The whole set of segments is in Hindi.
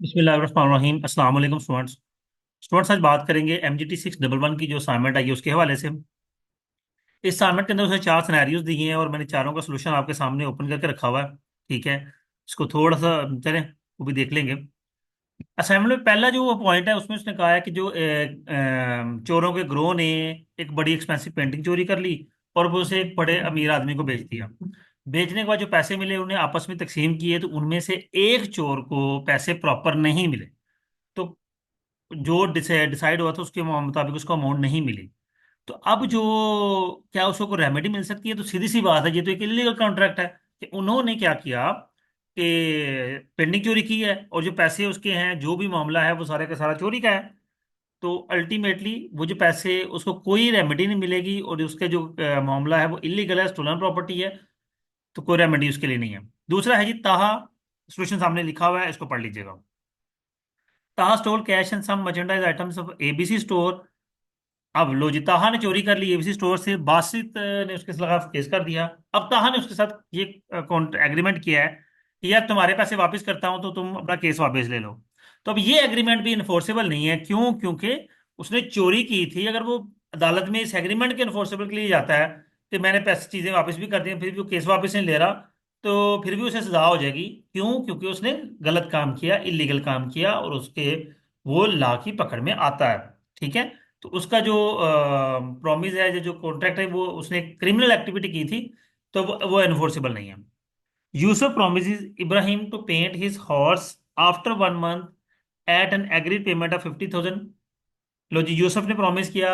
बिस्मिल्लाहिर्रहमानिर्रहीम। अस्सलाम वालेकुम स्टूडेंट्स। स्टूडेंट्स आज बात करेंगे MGT 611 की जो असाइनमेंट आई है उसके हवाले से। इस असाइनमेंट के अंदर उसने चार सिनेरियोज दिए हैं और मैंने चारों का सोल्यूशन आपके सामने ओपन करके रखा हुआ है। ठीक है, इसको थोड़ा सा चलें वो भी देख लेंगे। असाइनमेंट में पहला जो पॉइंट है उसमें उसने कहा है कि जो चोरों के ग्रोह ने एक बड़ी एक्सपेंसिव पेंटिंग चोरी कर ली और वो उसे एक बड़े अमीर आदमी को बेच दिया। बेचने के बाद जो पैसे मिले उन्हें आपस में तकसीम किए तो उनमें से एक चोर को पैसे प्रॉपर नहीं मिले। तो जो डिसाइड हुआ था उसके मुताबिक उसको अमाउंट नहीं मिली। तो अब जो क्या उसको कोई रेमेडी मिल सकती है? तो सीधी सी बात है, ये तो एक इलीगल कॉन्ट्रैक्ट है कि उन्होंने क्या किया कि पेंडिंग चोरी की है और जो पैसे उसके हैं जो भी मामला है वो सारे का सारा चोरी का है। तो अल्टीमेटली वो जो पैसे उसको कोई रेमेडी नहीं मिलेगी और उसके जो मामला है वो इलीगल है, स्टोलन प्रॉपर्टी है। तो कोई रेमेडी उसके लिए नहीं है। दूसरा है जी ताहा। सोल्यूशन सामने लिखा हुआ है, इसको पढ़ लीजिएगा। Taha store cash and some merchandise items of ABC store. अब लो जी, ताहा ने चोरी कर ली एबीसी स्टोर से, बासित ने उसके खिलाफ केस कर दिया। अब ताहा ने उसके साथ ये एग्रीमेंट किया है कि यार तुम्हारे पैसे वापस करता हूं तो तुम अपना केस वापस ले लो। तो अब ये एग्रीमेंट भी इन्फोर्सेबल नहीं है। क्यों? क्योंकि उसने चोरी की थी। अगर वो अदालत में इस एग्रीमेंट के इन्फोर्सेबल के लिए जाता है कि मैंने पैसे चीजें वापस भी कर दी हैं, फिर भी वो केस वापस नहीं ले रहा, तो फिर भी उसे सजा हो जाएगी। क्यों? क्योंकि उसने गलत काम किया, इलीगल काम किया और उसके वो लॉ की पकड़ में आता है। ठीक है। तो उसका जो प्रॉमिस है, जो कॉन्ट्रैक्ट है, वो उसने क्रिमिनल एक्टिविटी की थी, तो वो एनफोर्सेबल नहीं है। Yusuf promises Ibrahim to paint his horse after 1 month at an agreed payment of 50,000। लो जी, यूसुफ ने प्रॉमिस किया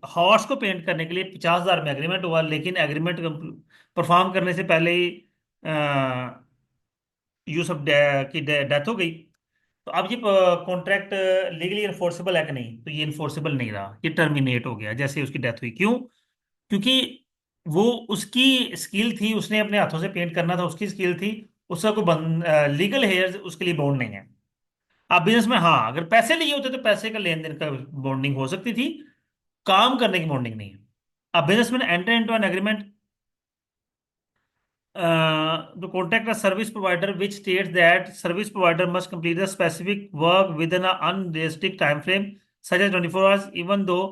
हॉर्स को पेंट करने के लिए 50,000 में एग्रीमेंट हुआ, लेकिन एग्रीमेंट परफॉर्म करने से पहले ही यूसुफ की डेथ हो गई। तो अब ये कॉन्ट्रैक्ट लीगली इन्फोर्सेबल है कि नहीं? तो ये इन्फोर्सेबल नहीं रहा, ये टर्मिनेट हो गया जैसे उसकी डेथ हुई। क्यों? क्योंकि वो उसकी स्किल थी, उसने अपने हाथों से पेंट करना था, उसकी स्किल थी। उसका कोई लीगल हेयर उसके लिए बॉन्ड नहीं है। आप बिजनेस में हाँ, अगर पैसे लिए होते तो पैसे का लेन देन का बॉन्डिंग हो सकती थी, काम करने की बॉन्डिंग नहीं है। अब बिजनेस में enter into an agreement to contact a service provider which states that service provider must complete the specific work within an unrealistic time frame such as 24 hours even though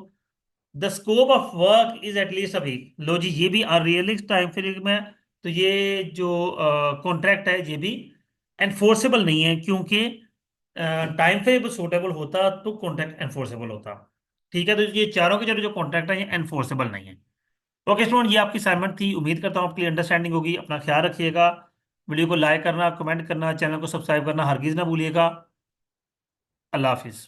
the scope of work is at least a week। लो जी, ये भी अनरियलिस्टिक टाइम फ्रेम है। तो ये जो कॉन्ट्रैक्ट है ये भी एनफोर्सेबल नहीं है, क्योंकि टाइम फ्रेम सूटेबल होता तो कॉन्ट्रैक्ट एनफोर्सेबल होता। ठीक है, तो ये चारों के चारों जो कॉन्ट्रैक्ट है ये एनफोर्सेबल नहीं है। ओके स्टूडेंट, ये आपकी असाइनमेंट थी। उम्मीद करता हूँ आपकी अंडरस्टैंडिंग होगी। अपना ख्याल रखिएगा। वीडियो को लाइक करना, कमेंट करना, चैनल को सब्सक्राइब करना हरगिज़ ना भूलिएगा। अल्लाह हाफिज़।